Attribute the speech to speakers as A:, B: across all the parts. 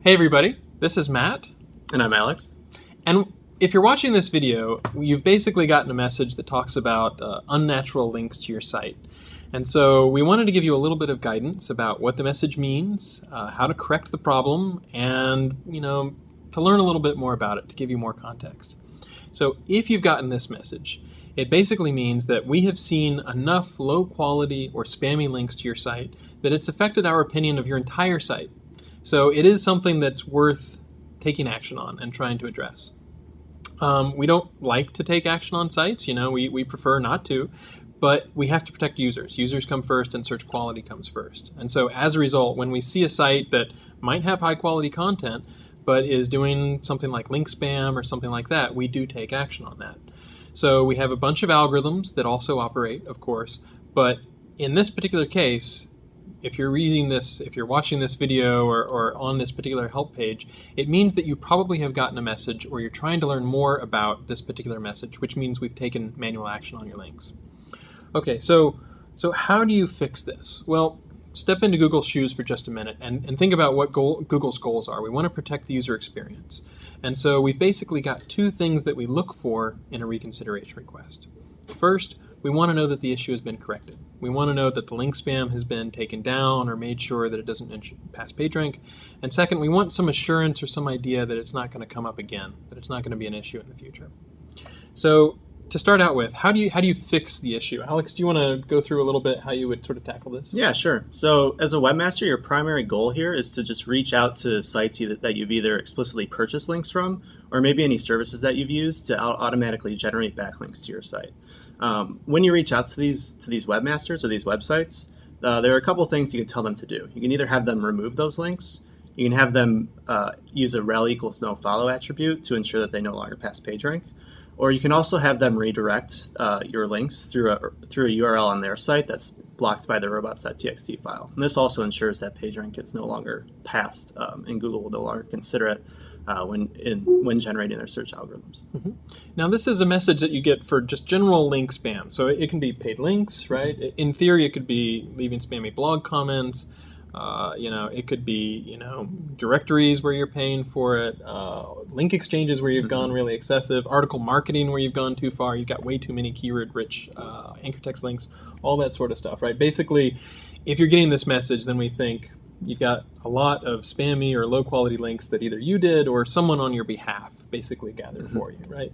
A: Hey everybody, this is Matt.
B: And I'm Alex.
A: And if you're watching this video, you've basically gotten a message that talks about unnatural links to your site. And so we wanted to give you a little bit of guidance about what the message means, how to correct the problem, and to learn a little bit more about it, to give you more context. So if you've gotten this message, it basically means that we have seen enough low quality or spammy links to your site that it's affected our opinion of your entire site. So it is something that's worth taking action on and trying to address. We don't like to take action on sites, we prefer not to, but we have to protect users. Users come first and search quality comes first. And so as a result, when we see a site that might have high quality content, but is doing something like link spam or something like that, we do take action on that. So we have a bunch of algorithms that also operate, of course, but in this particular case, if you're reading this, if you're watching this video or on this particular help page, it means that you probably have gotten a message or you're trying to learn more about this particular message, which means we've taken manual action on your links. Okay, so how do you fix this? Well, step into Google's shoes for just a minute and think about what Google's goals are. We want to protect the user experience. And so we've basically got two things that we look for in a reconsideration request. First, we want to know that the issue has been corrected. We want to know that the link spam has been taken down or made sure that it doesn't pass PageRank. And second, we want some assurance or some idea that it's not going to come up again, that it's not going to be an issue in the future. So to start out with, how do you fix the issue? Alex, do you want to go through a little bit how you would sort of tackle this?
B: Yeah, sure. So as a webmaster, your primary goal here is to just reach out to sites that you've either explicitly purchased links from or maybe any services that you've used to automatically generate backlinks to your site. When you reach out to these webmasters or these websites, there are a couple things you can tell them to do. You can either have them remove those links. You can have them use a rel equals no follow attribute to ensure that they no longer pass PageRank. Or you can also have them redirect your links through a URL on their site that's blocked by the robots.txt file. And this also ensures that PageRank is no longer passed, and Google will no longer consider it when generating their search algorithms.
A: Mm-hmm. Now, this is a message that you get for just general link spam. So it can be paid links, right? In theory, it could be leaving spammy blog comments. It could be, directories where you're paying for it, link exchanges where you've gone really excessive, article marketing where you've gone too far, you've got way too many keyword-rich anchor text links, all that sort of stuff, right? Basically, if you're getting this message, then we think you've got a lot of spammy or low-quality links that either you did or someone on your behalf basically gathered for you, right?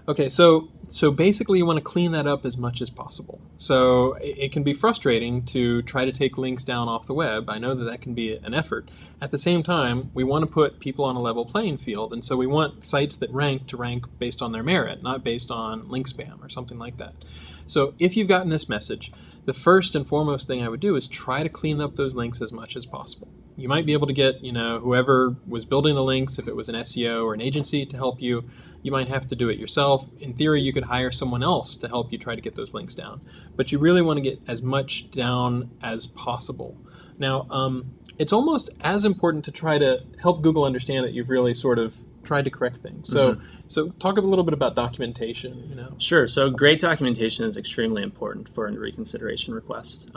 A: Okay, so basically you want to clean that up as much as possible. So it can be frustrating to try to take links down off the web. I know that can be an effort. At the same time, we want to put people on a level playing field, and so we want sites that rank to rank based on their merit, not based on link spam or something like that. So if you've gotten this message, the first and foremost thing I would do is try to clean up those links as much as possible. You might be able to get, whoever was building the links, if it was an SEO or an agency to help you, you might have to do it yourself. In theory, you could hire someone else to help you try to get those links down. But you really want to get as much down as possible. Now, it's almost as important to try to help Google understand that you've really sort of tried to correct things. So talk a little bit about documentation.
B: Sure. So great documentation is extremely important for a reconsideration request.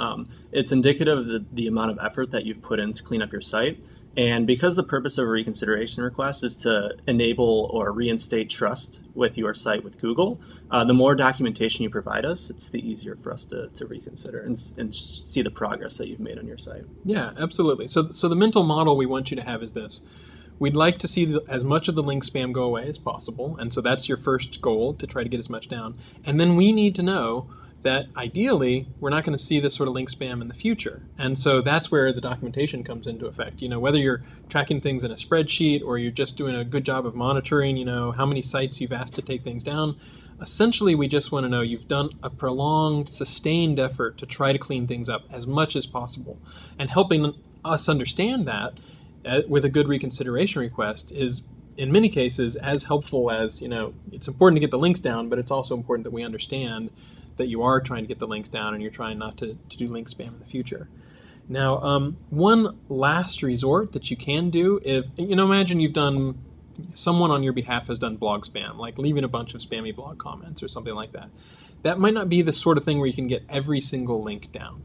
B: It's indicative of the amount of effort that you've put in to clean up your site. And because the purpose of a reconsideration request is to enable or reinstate trust with your site with Google, the more documentation you provide us, it's the easier for us to reconsider and see the progress that you've made on your site.
A: Yeah, absolutely. So the mental model we want you to have is this. We'd like to see as much of the link spam go away as possible, and so that's your first goal, to try to get as much down. And then we need to know that ideally we're not going to see this sort of link spam in the future. And so that's where the documentation comes into effect. Whether you're tracking things in a spreadsheet or you're just doing a good job of monitoring, how many sites you've asked to take things down, essentially we just want to know you've done a prolonged, sustained effort to try to clean things up as much as possible. And helping us understand that with a good reconsideration request is, in many cases, as helpful as, it's important to get the links down, but it's also important that we understand that you are trying to get the links down and you're trying not to do link spam in the future. Now, one last resort that you can do, if, imagine someone on your behalf has done blog spam, like leaving a bunch of spammy blog comments or something like that. That might not be the sort of thing where you can get every single link down.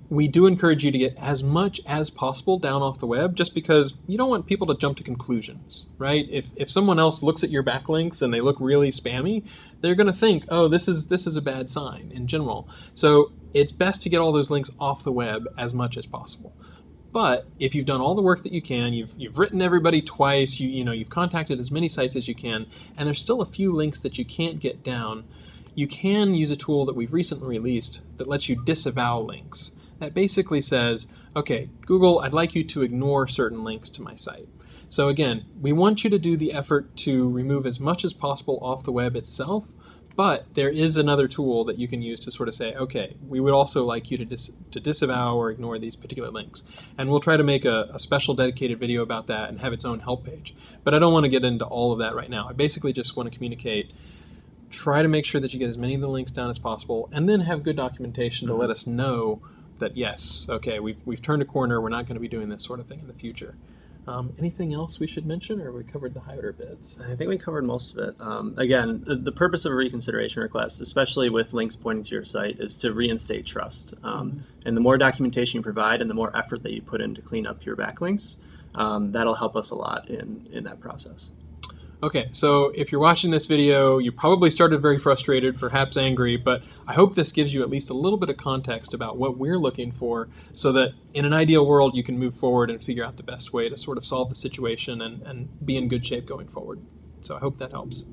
A: We do encourage you to get as much as possible down off the web, just because you don't want people to jump to conclusions, right? If someone else looks at your backlinks and they look really spammy, they're going to think, oh, this is a bad sign in general. So it's best to get all those links off the web as much as possible. But if you've done all the work that you can, you've written everybody twice, you've contacted as many sites as you can, and there's still a few links that you can't get down, you can use a tool that we've recently released that lets you disavow links. That basically says, okay, Google, I'd like you to ignore certain links to my site. So again, we want you to do the effort to remove as much as possible off the web itself, but there is another tool that you can use to sort of say, okay, we would also like you to disavow or ignore these particular links. And we'll try to make a special dedicated video about that and have its own help page. But I don't want to get into all of that right now. I basically just want to communicate, try to make sure that you get as many of the links down as possible, and then have good documentation to let us know that yes, okay, we've turned a corner, we're not going to be doing this sort of thing in the future. Anything else we should mention, or have we covered the higher bits?
B: I think we covered most of it. Again, the purpose of a reconsideration request, especially with links pointing to your site, is to reinstate trust. And the more documentation you provide and the more effort that you put in to clean up your backlinks, that'll help us a lot in that process.
A: Okay, so if you're watching this video, you probably started very frustrated, perhaps angry, but I hope this gives you at least a little bit of context about what we're looking for, so that in an ideal world you can move forward and figure out the best way to sort of solve the situation and be in good shape going forward. So I hope that helps.